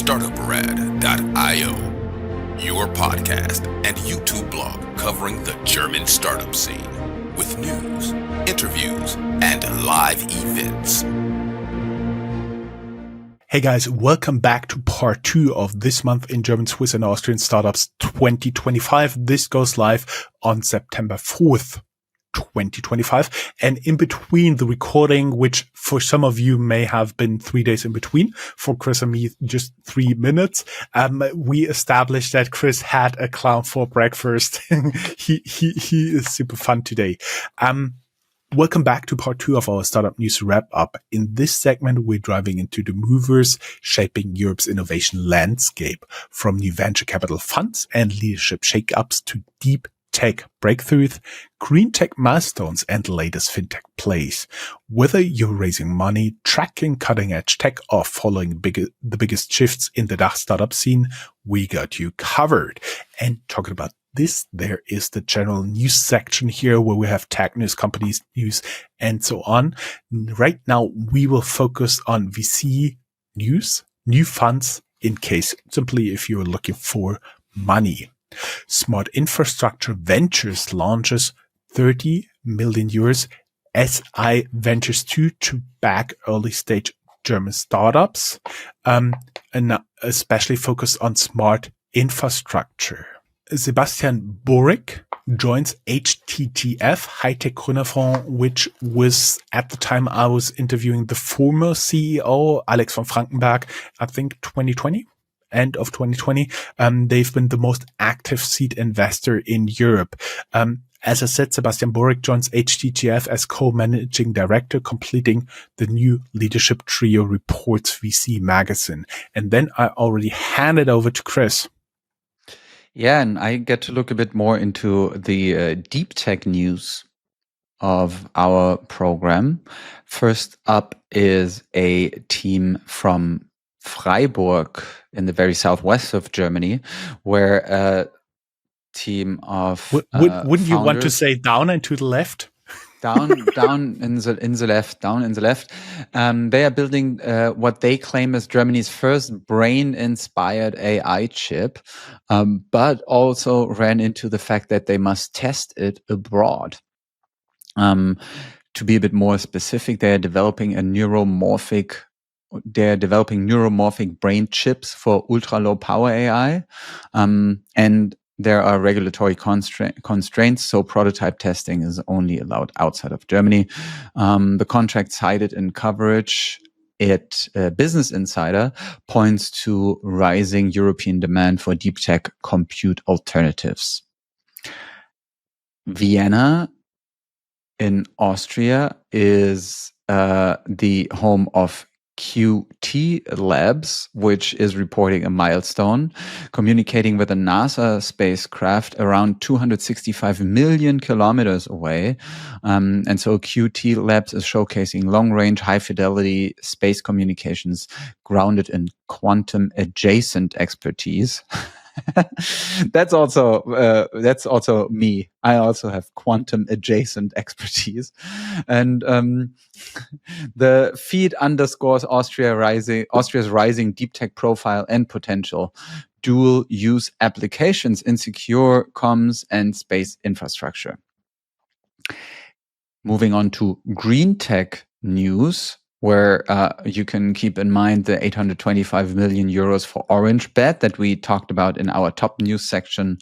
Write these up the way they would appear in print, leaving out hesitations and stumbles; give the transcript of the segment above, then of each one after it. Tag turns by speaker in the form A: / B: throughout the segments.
A: Startuprad.io, your podcast and YouTube blog covering the German startup scene with news, interviews, and live events.
B: Hey guys, welcome back to part 2 of This Month in German, Swiss and Austrian Startups 2025. This goes live on September 4th. 2025, and in between the recording, which for some of you may have been 3 days in between, for Chris and me just 3 minutes, we established that Chris had a clown for breakfast. he is super fun today. Welcome back to part 2 of our Startup News Wrap Up. In this segment, we're driving into the movers shaping Europe's innovation landscape, from new venture capital funds and leadership shakeups to deep tech breakthroughs, green tech milestones, and latest fintech plays. Whether you're raising money, tracking cutting-edge tech, or following the biggest shifts in the DACH startup scene, we got you covered. And talking about this, there is the general news section here where we have tech news, companies news, and so on. Right now, we will focus on VC news, new funds, in case simply if you're looking for money. Smart Infrastructure Ventures launches 30 million euros SI Ventures 2 to back early stage German startups, and especially focused on smart infrastructure. Sebastian Borick joins HTGF, High Tech Gründerfonds, which was at the time I was interviewing the former CEO, Alex von Frankenberg, I think 2020. End of 2020, they've been the most active seed investor in Europe. As I said, Sebastian Borick joins HTGF as co-managing director, completing the new leadership trio Reports VC magazine. And then I already hand it over to Chris.
C: Yeah, and I get to look a bit more into the deep tech news of our program. First up is a team from Freiburg in the very southwest of Germany, where a team of
B: wouldn't you want to say down and to the left?
C: down in the left. They are building what they claim is Germany's first brain-inspired AI chip, but also ran into the fact that they must test it abroad. To be a bit more specific, they are developing neuromorphic brain chips for ultra-low power AI. And there are regulatory constraints, so prototype testing is only allowed outside of Germany. The contract cited in coverage at Business Insider points to rising European demand for deep tech compute alternatives. Vienna in Austria is the home of QT Labs, which is reporting a milestone, communicating with a NASA spacecraft around 265 million kilometers away. And so QT Labs is showcasing long-range, high-fidelity space communications grounded in quantum-adjacent expertise. That's also me. I also have quantum adjacent expertise. And the feed underscores Austria's rising deep tech profile and potential, dual use applications in secure comms and space infrastructure. Moving on to green tech news, where you can keep in mind the 825 million euros for Orange Bet that we talked about in our top news section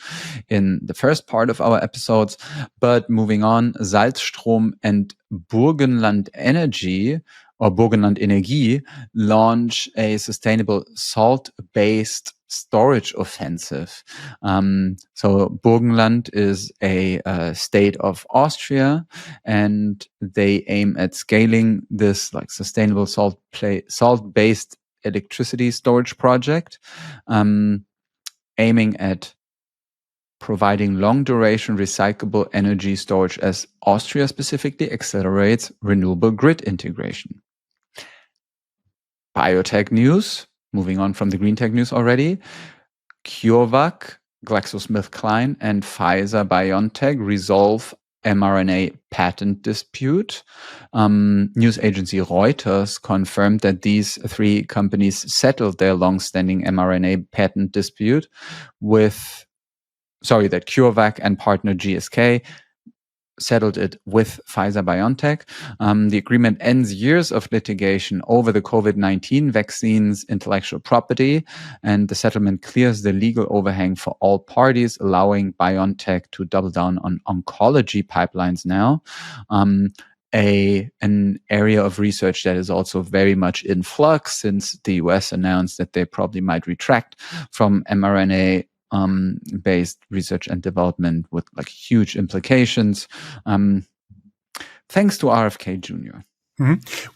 C: in the first part of our episodes. But moving on, Salzstrom and Burgenland Energie launch a sustainable salt-based storage offensive. So Burgenland is a state of Austria, and they aim at scaling this sustainable salt-based electricity storage project, aiming at providing long-duration recyclable energy storage as Austria specifically accelerates renewable grid integration. Biotech news. Moving on from the green tech news already, CureVac, GlaxoSmithKline, and Pfizer-BioNTech resolve mRNA patent dispute. News agency Reuters confirmed that these three companies settled their long-standing mRNA patent dispute that CureVac and partner GSK settled it with Pfizer-BioNTech. The agreement ends years of litigation over the COVID-19 vaccines intellectual property, and the settlement clears the legal overhang for all parties, allowing BioNTech to double down on oncology pipelines now. An area of research that is also very much in flux since the US announced that they probably might retract from mRNA based research and development with like huge implications. Thanks to RFK Jr.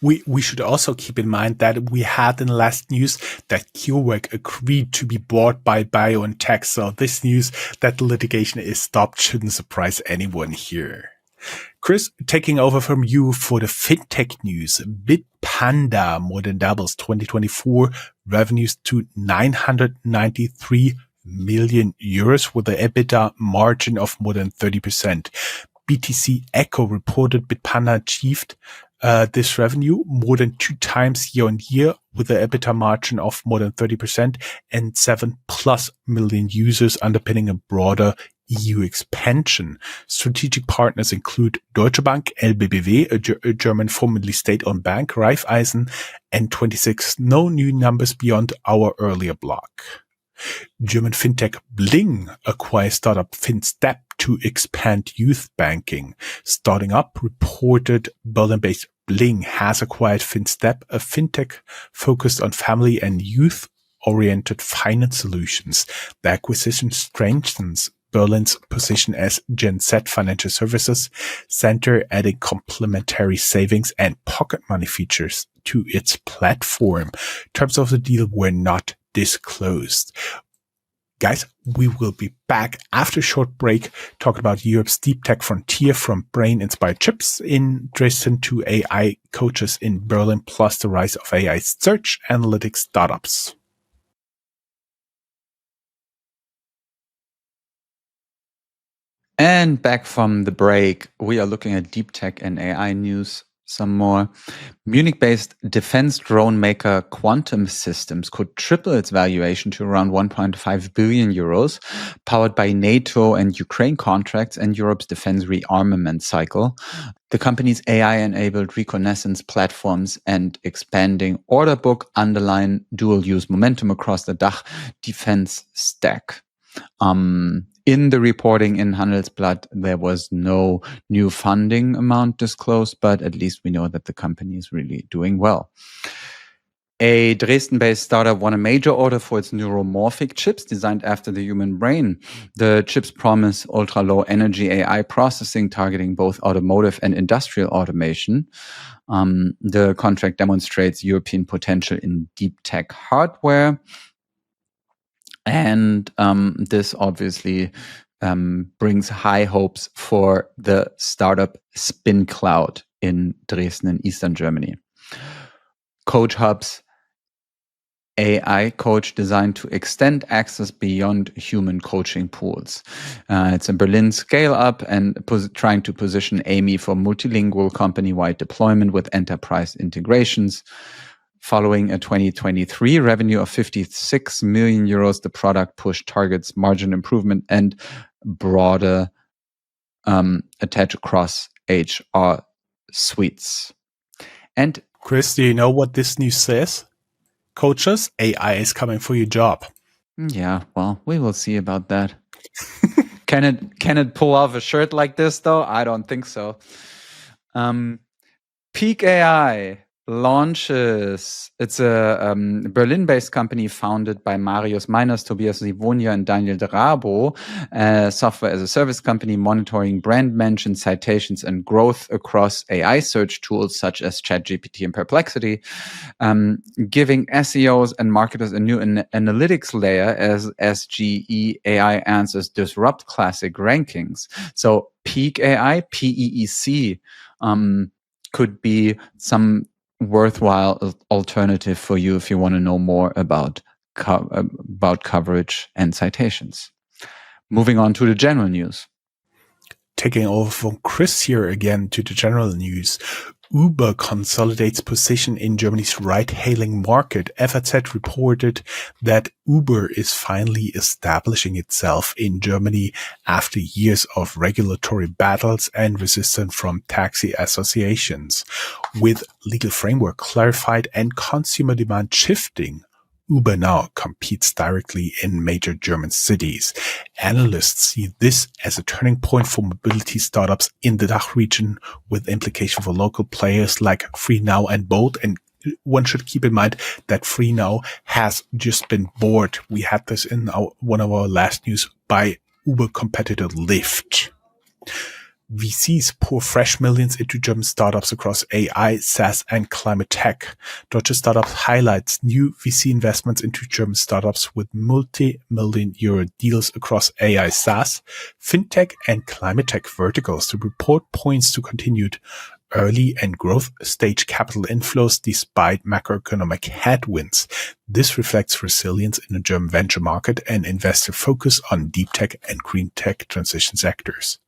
B: We should also keep in mind that we had in the last news that CureVac agreed to be bought by BioNTech. So this news that the litigation is stopped shouldn't surprise anyone here. Chris, taking over from you for the fintech news. Bitpanda more than doubles 2024 revenues to 993 million euros with an EBITDA margin of more than 30%. BTC Echo reported Bitpanda achieved this revenue more than 2 times year on year with an EBITDA margin of more than 30% and 7+ million users, underpinning a broader EU expansion. Strategic partners include Deutsche Bank, LBBW, a German formerly state-owned bank, Raiffeisen, and 26. No new numbers beyond our earlier blog. German fintech Bling acquires startup FinStep to expand youth banking. Starting up, reported Berlin-based Bling has acquired FinStep, a fintech focused on family and youth-oriented finance solutions. The acquisition strengthens Berlin's position as Gen Z financial services center, adding complementary savings and pocket money features to its platform. Terms of the deal were not disclosed. Guys, we will be back after a short break talking about Europe's deep tech frontier, from brain-inspired chips in Dresden to AI coaches in Berlin, plus the rise of AI search analytics startups.
C: And back from the break, we are looking at deep tech and AI news some more. Munich-based defense drone maker Quantum Systems could triple its valuation to around 1.5 billion euros, powered by NATO and Ukraine contracts and Europe's defense rearmament cycle. The company's AI-enabled reconnaissance platforms and expanding order book underline dual-use momentum across the DACH defense stack. In the reporting in Handelsblatt, there was no new funding amount disclosed, but at least we know that the company is really doing well. A Dresden-based startup won a major order for its Neuromorphic chips designed after the human brain. The chips promise ultra-low energy AI processing targeting both automotive and industrial automation. The contract demonstrates European potential in deep tech hardware. And this obviously brings high hopes for the startup Spin Cloud in Dresden in Eastern Germany. Coach Hub's AI coach designed to extend access beyond human coaching pools. It's a Berlin scale-up and trying to position Amy for multilingual company-wide deployment with enterprise integrations. Following a 2023 revenue of 56 million euros, the product pushed targets margin improvement and broader attach across HR suites. And
B: Chris, do you know what this news says? Coaches, AI is coming for your job.
C: Yeah, well, we will see about that. Can it pull off a shirt like this though? I don't think so. Peak AI launches. It's a Berlin-based company founded by Marius Meiners, Tobias Sivonia, and Daniel Drabo, a software as a service company monitoring brand mentions, citations, and growth across AI search tools such as ChatGPT and Perplexity, giving SEOs and marketers a new analytics layer as SGE AI answers disrupt classic rankings. So Peak AI, PEEC, could be some worthwhile alternative for you if you want to know more about coverage and citations. Moving on to the general news.
B: taking over from Chris here again to the general news. Uber consolidates position in Germany's ride-hailing market. FAZ reported that Uber is finally establishing itself in Germany after years of regulatory battles and resistance from taxi associations. With legal framework clarified and consumer demand shifting, Uber now competes directly in major German cities. Analysts see this as a turning point for mobility startups in the DACH region, with implication for local players like FreeNow and Bolt. And one should keep in mind that FreeNow has just been bought. We had this in one of our last news by Uber competitor Lyft. VCs pour fresh millions into German startups across AI, SaaS, and climate tech. Deutsche Startups highlights new VC investments into German startups with multi-million euro deals across AI, SaaS, fintech, and climate tech verticals. The report points to continued early and growth stage capital inflows despite macroeconomic headwinds. This reflects resilience in the German venture market and investor focus on deep tech and green tech transition sectors.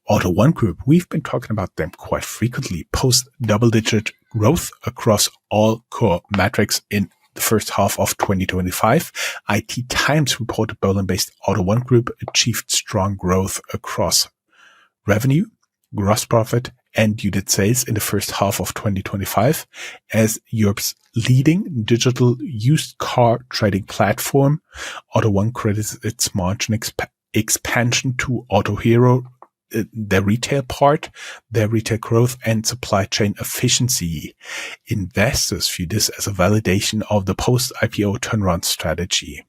B: Auto One Group, we've been talking about them quite frequently, post double-digit growth across all core metrics in the first half of 2025. IT Times reported Berlin-based Auto One Group achieved strong growth across revenue, gross profit, and unit sales in the first half of 2025 as Europe's leading digital used car trading platform. Auto One credits its margin expansion to Auto Hero, their retail part, their retail growth, and supply chain efficiency. Investors view this as a validation of the post-IPO turnaround strategy.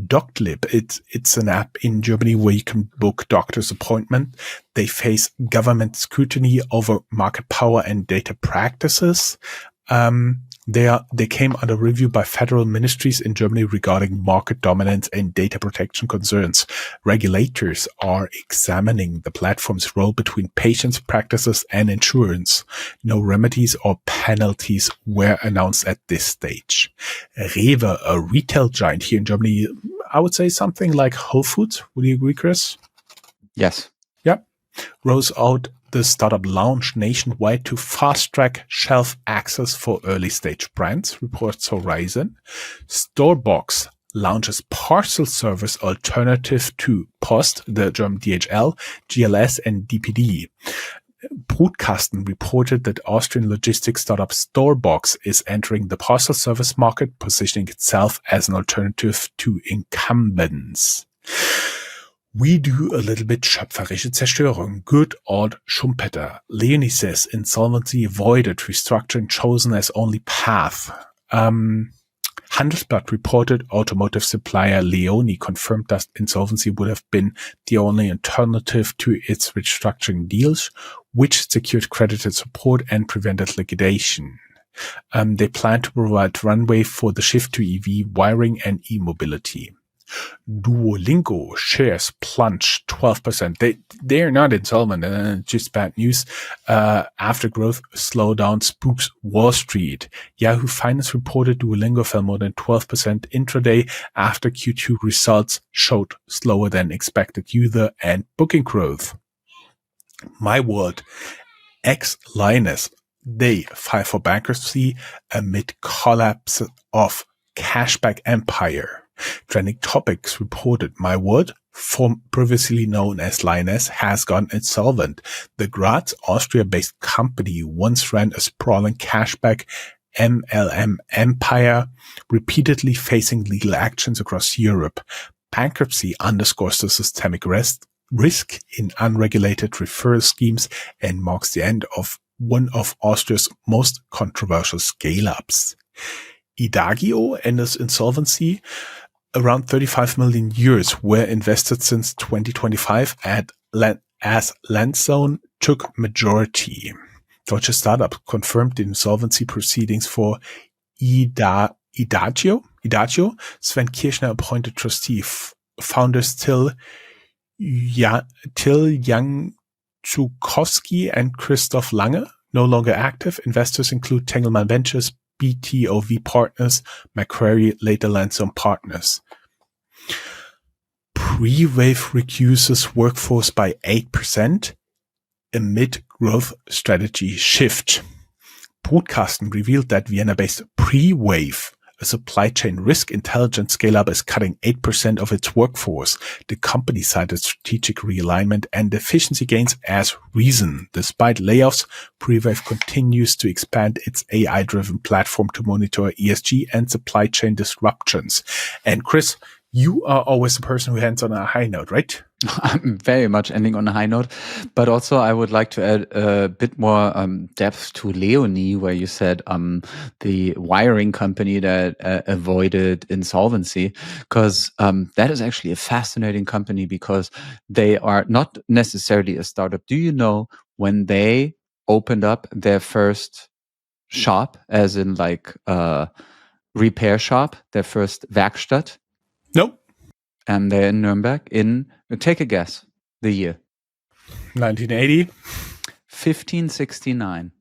B: Doctlib, it's an app in Germany where you can book doctor's appointment. They face government scrutiny over market power and data practices. They came under review by federal ministries in Germany regarding market dominance and data protection concerns. Regulators are examining the platform's role between patients, practices, and insurance. No remedies or penalties were announced at this stage. Rewe, a retail giant here in Germany, I would say something like Whole Foods. Would you agree, Chris?
C: Yes.
B: Yeah. Rolls out the startup launch nationwide to fast-track shelf access for early-stage brands, reports Horizon. Storebox launches parcel service alternative to Post, the German DHL, GLS, and DPD. Brutkasten reported that Austrian logistics startup Storebox is entering the parcel service market, positioning itself as an alternative to incumbents. We do a little bit schöpferische Zerstörung. Good old Schumpeter. Leonie says insolvency avoided, restructuring chosen as only path. Handelsblatt reported automotive supplier Leonie confirmed that insolvency would have been the only alternative to its restructuring deals, which secured creditor support and prevented liquidation. They plan to provide runway for the shift to EV wiring and e-mobility. Duolingo shares plunged 12%. They're not insolvent, just bad news. After growth slowdown spooks Wall Street. Yahoo Finance reported Duolingo fell more than 12% intraday after Q2 results showed slower than expected user and booking growth. My World, ex-Linus, they file for bankruptcy amid collapse of cashback empire. Trending Topics reported My Word, previously known as Linus, has gone insolvent. The Graz, Austria-based company once ran a sprawling cashback MLM empire, repeatedly facing legal actions across Europe. Bankruptcy underscores the systemic risk in unregulated referral schemes and marks the end of one of Austria's most controversial scale-ups. Idagio enters insolvency. Around 35 million euros were invested since 2025 as Landzone took majority. Deutsche Startup confirmed the insolvency proceedings for Idagio. Sven Kirchner appointed trustee. Founders Till Jankowski and Christoph Lange no longer active. Investors include Tengelmann Ventures, BTOV Partners, Macquarie, later Landzone Partners. Pre-Wave reduces workforce by 8% amid growth strategy shift. Broadcasting revealed that Vienna-based Pre-Wave, a supply chain risk intelligence scale-up, is cutting 8% of its workforce. The company cited strategic realignment and efficiency gains as reason. Despite layoffs, Pre-Wave continues to expand its AI-driven platform to monitor ESG and supply chain disruptions. And Chris, you are always the person who ends on a high note, right?
C: I'm very much ending on a high note, but also I would like to add a bit more depth to Leonie, where you said the wiring company that avoided insolvency, because that is actually a fascinating company because they are not necessarily a startup. Do you know when they opened up their first shop, as in like repair shop, their first Werkstatt?
B: Nope.
C: And they're in Nuremberg take a guess, the year.
B: 1980?
C: 1569.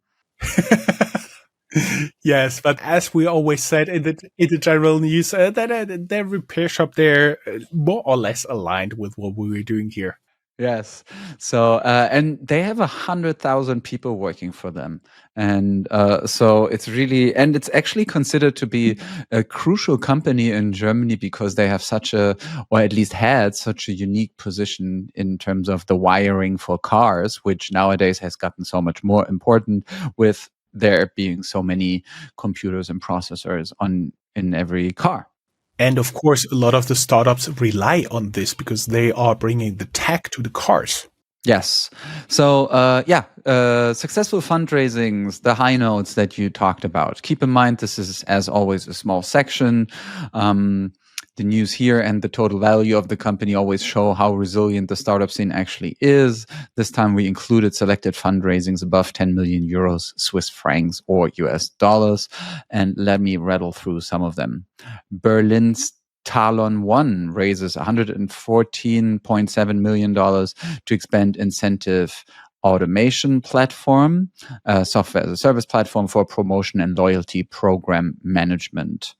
B: Yes, but as we always said in the general news, that their repair shop there more or less aligned with what we were doing here.
C: Yes. So, and they have 100,000 people working for them. And so it's really, and it's actually considered to be a crucial company in Germany because they have such a, or at least had such a unique position in terms of the wiring for cars, which nowadays has gotten so much more important with there being so many computers and processors in every car.
B: And of course, a lot of the startups rely on this because they are bringing the tech to the cars.
C: Yes. So, successful fundraisings, the high notes that you talked about. Keep in mind, this is, as always, a small section. The news here and the total value of the company always show how resilient the startup scene actually is. This time we included selected fundraisings above 10 million euros, Swiss francs, or US dollars. And let me rattle through some of them. Berlin's Talon One raises $114.7 million to expand incentive automation platform, software as a service platform for promotion and loyalty program management.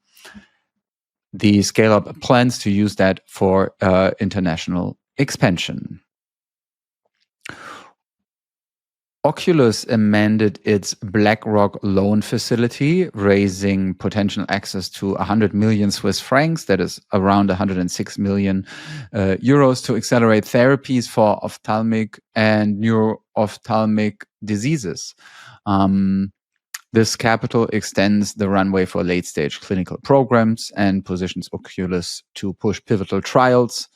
C: The scale-up plans to use that for international expansion. Oculus amended its BlackRock loan facility, raising potential access to 100 million Swiss francs, that is around 106 million euros, to accelerate therapies for ophthalmic and neuro-ophthalmic diseases. This capital extends the runway for late-stage clinical programs and positions Oculus to push pivotal trials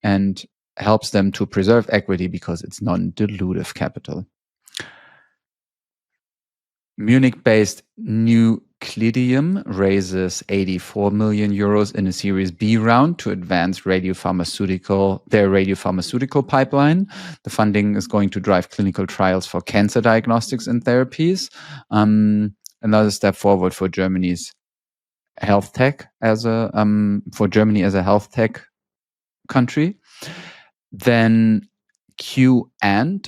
C: and helps them to preserve equity because it's non-dilutive capital. Munich-based Nuclidium raises 84 million euros in a Series B round to advance their radiopharmaceutical pipeline. The funding is going to drive clinical trials for cancer diagnostics and therapies. Another step forward for Germany's health tech for Germany as a health tech country. Then Q.ant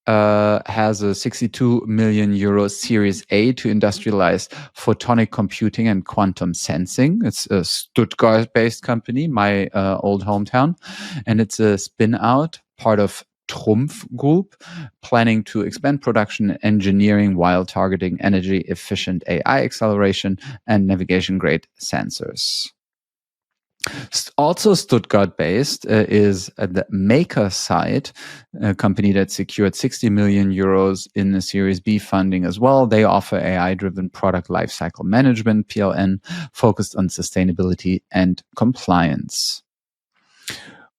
C: has a 62 million euro Series A to industrialize photonic computing and quantum sensing. It's a Stuttgart-based company, my old hometown, and it's a spin-out, part of Trumpf Group, planning to expand production and engineering while targeting energy-efficient AI acceleration and navigation-grade sensors. Also Stuttgart-based is the Maker Site, a company that secured 60 million euros in the Series B funding as well. They offer AI-driven product lifecycle management, PLN, focused on sustainability and compliance.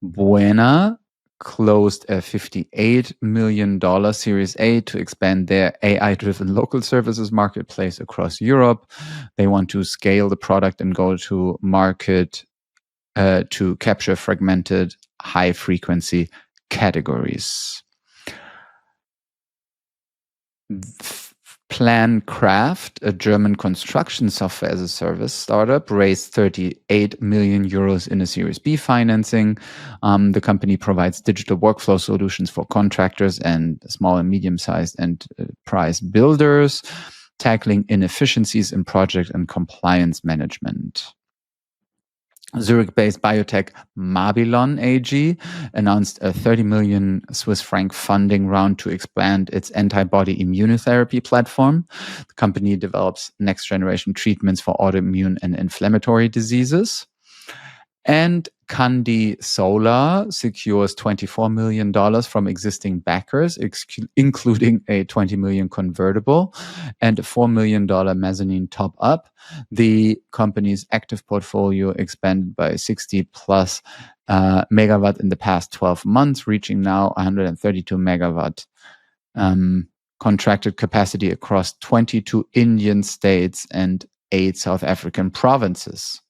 C: Buena closed a $58 million Series A to expand their AI-driven local services marketplace across Europe. They want to scale the product and go to market to capture fragmented high-frequency categories. PlanCraft, a German construction software as a service startup, raised 38 million euros in a Series B financing. The company provides digital workflow solutions for contractors and small and medium-sized enterprise builders, tackling inefficiencies in project and compliance management. Zurich-based biotech Mabilon AG announced a 30 million Swiss franc funding round to expand its antibody immunotherapy platform. The company develops next-generation treatments for autoimmune and inflammatory diseases. And Kandi Solar secures $24 million from existing backers, including a $20 million convertible and a $4 million mezzanine top-up. The company's active portfolio expanded by 60 plus megawatt in the past 12 months, reaching now 132 megawatt contracted capacity across 22 Indian states and 8 South African provinces.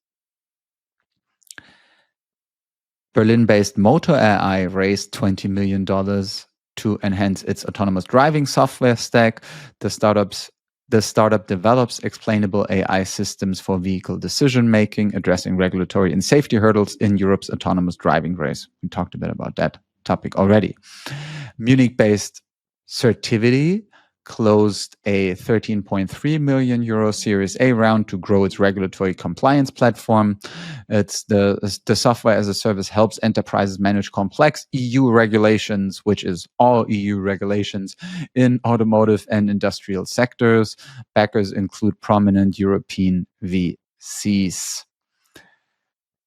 C: Berlin-based Motor AI raised $20 million to enhance its autonomous driving software stack. The startup develops explainable AI systems for vehicle decision-making, addressing regulatory and safety hurdles in Europe's autonomous driving race. We talked a bit about that topic already. Munich-based Certivity closed a 13.3 million euro Series A round to grow its regulatory compliance platform. It's the software as a service helps enterprises manage complex EU regulations, which is all EU regulations in automotive and industrial sectors. Backers include prominent European VCs.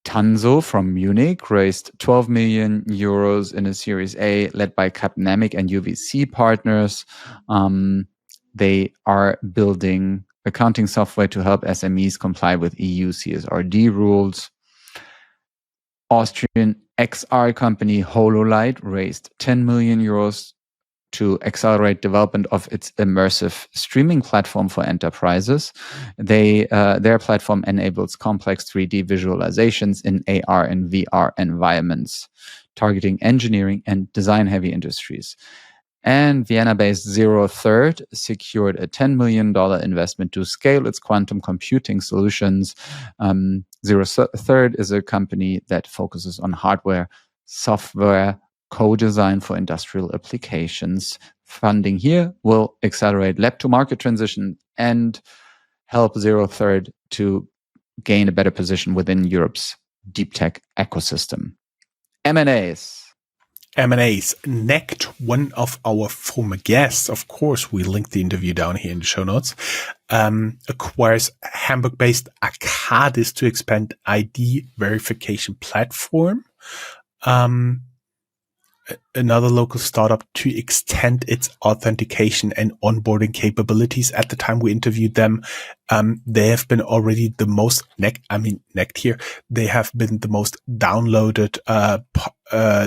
C: Tanso from Munich raised 12 million euros in a Series A led by Capnamic and UVC partners. They are building accounting software to help SMEs comply with EU CSRD rules. Austrian XR company HoloLight raised 10 million euros to accelerate development of its immersive streaming platform for enterprises. Their platform enables complex 3D visualizations in AR and VR environments, targeting engineering and design-heavy industries. And Vienna-based Zero Third secured a $10 million investment to scale its quantum computing solutions. Zero Third is a company that focuses on hardware, software, co-design for industrial applications. Funding here will accelerate lab-to-market transition and help Zero Third to gain a better position within Europe's deep tech ecosystem. M&As.
B: Next, one of our former guests, of course, we linked the interview down here in the show notes, acquires Hamburg-based Arcadis to expand ID verification platform. Another local startup to extend its authentication and onboarding capabilities. At the time we interviewed them, they have been already the most they have been the most downloaded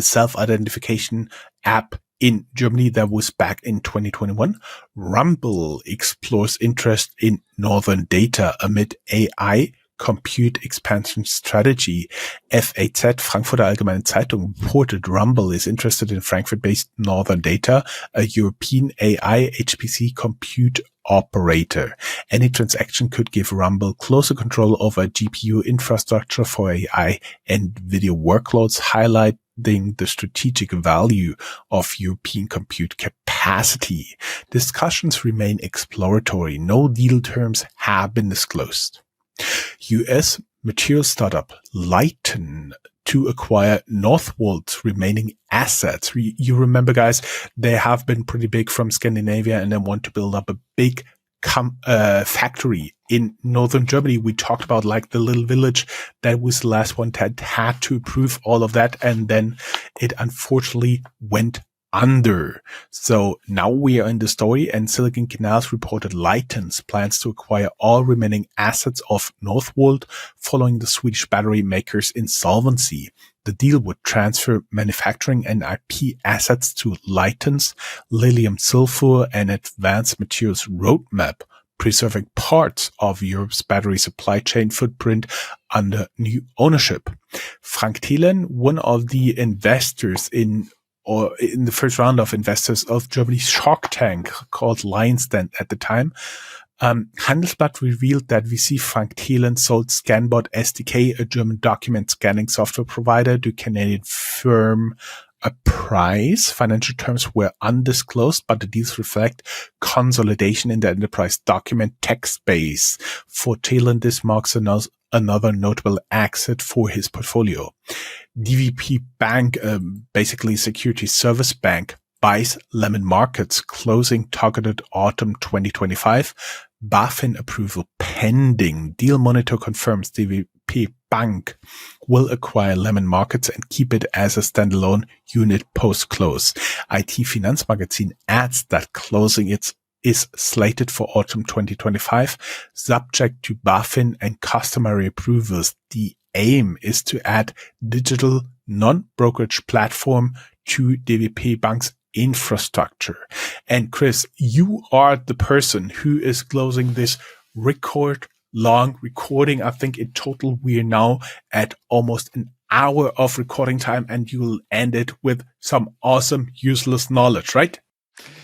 B: self-identification app in Germany. That was back in 2021. Rumble explores interest in northern data amid AI compute expansion strategy. FAZ, Frankfurter Allgemeine Zeitung, reported Rumble is interested in Frankfurt-based Northern Data, a European AI HPC compute operator. Any transaction could give Rumble closer control over GPU infrastructure for AI and video workloads, highlighting the strategic value of European compute capacity. Discussions remain exploratory. No deal terms have been disclosed. US material startup Lighten to acquire Northvolt's remaining assets. You remember, guys, they have been pretty big from Scandinavia and then want to build up a big factory in northern Germany. We talked about like the little village that was the last one that had to approve all of that, and then it unfortunately went under. So now we are in the story, and Silicon Canals reported Lighten's plans to acquire all remaining assets of Northvolt following the Swedish battery maker's insolvency. The deal would transfer manufacturing and IP assets to Lighten's Lilium Sulfur and Advanced Materials roadmap, preserving parts of Europe's battery supply chain footprint under new ownership. Frank Thielen, one of the investors in the first round of investors of Germany's Shark Tank called Lion's Den at the time, Handelsblatt revealed that VC Frank Thielen sold Scanbot SDK, a German document scanning software provider, to Canadian firm Apprise. Financial terms were undisclosed, but the deals reflect consolidation in the enterprise document tech space. For Thielen, this marks another notable exit for his portfolio. DWP Bank, basically security service bank, buys Lemon Markets, closing targeted autumn 2025. BaFin approval pending. Deal Monitor confirms DWP Bank will acquire Lemon Markets and keep it as a standalone unit post-close. IT Finanzmagazin adds that closing is slated for autumn 2025, subject to BaFin and customary approvals. The aim is to add digital non-brokerage platform to DWP Bank's infrastructure. And Chris, you are the person who is closing this long recording. I think in total we're now at almost an hour of recording time, and you will end it with some awesome useless knowledge, right?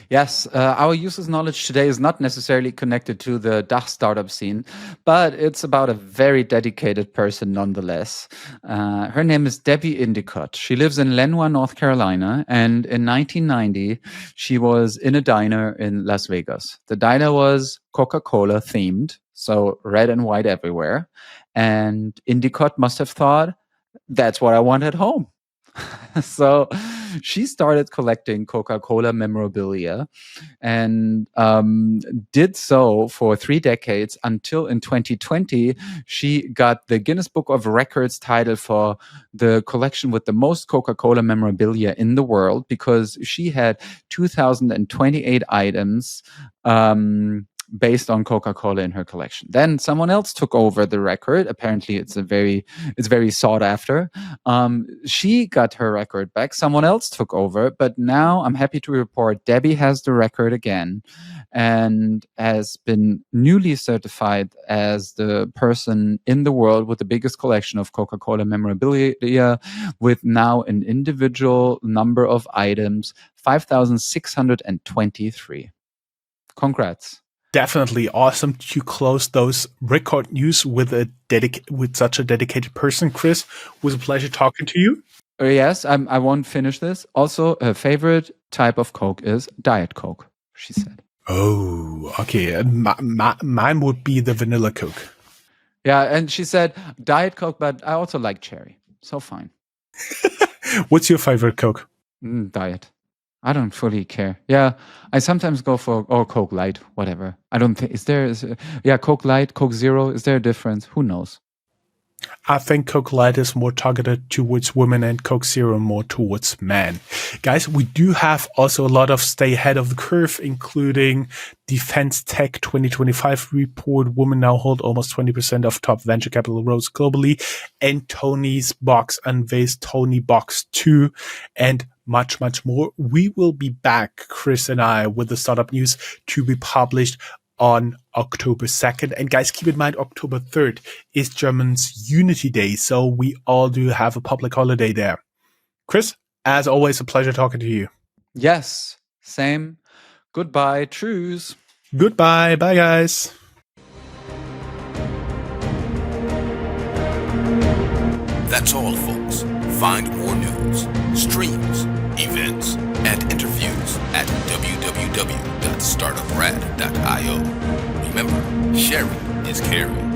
C: Yes, our useless knowledge today is not necessarily connected to the DACH startup scene, but it's about a very dedicated person nonetheless. Her name is Debbie Endicott. She lives in Lenoir, North Carolina, and in 1990, she was in a diner in Las Vegas. The diner was Coca-Cola themed, so red and white everywhere. And Endicott must have thought, that's what I want at home. So she started collecting Coca-Cola memorabilia and did so for 3 decades until in 2020, she got the Guinness Book of Records title for the collection with the most Coca-Cola memorabilia in the world, because she had 2,028 items based on Coca-Cola in her collection. Then someone else took over the record. Apparently it's very sought after. She got her record back. Someone else took over, but now I'm happy to report Debbie has the record again and has been newly certified as the person in the world with the biggest collection of Coca-Cola memorabilia, with now an individual number of items, 5,623. Congrats.
B: Definitely awesome to close those record news with with such a dedicated person. Chris, it was a pleasure talking to you.
C: Yes, I won't finish this. Also, her favorite type of Coke is Diet Coke, she said.
B: Oh, okay. Mine would be the vanilla Coke.
C: Yeah, and she said Diet Coke, but I also like cherry. So fine.
B: What's your favorite Coke?
C: Diet. I don't fully care. Yeah, I sometimes go for Coke Light, whatever. I don't think Coke Light, Coke Zero. Is there a difference? Who knows?
B: I think Coke Light is more targeted towards women and Coke Zero more towards men. Guys, we do have also a lot of stay ahead of the curve, including Defense Tech 2025 report. Women now hold almost 20% of top venture capital roles globally. And Tony's Box unveils Tony Box 2 and much, much more. We will be back, Chris and I, with the startup news to be published on October 2nd. And guys, keep in mind, October 3rd is German's Unity Day. So we all do have a public holiday there. Chris, as always, a pleasure talking to you.
C: Yes, same. Goodbye. Tschüss.
B: Goodbye. Bye, guys.
A: That's all, folks. Find more news, streams, events, and interviews at www.startuprad.io. Remember, sharing is caring.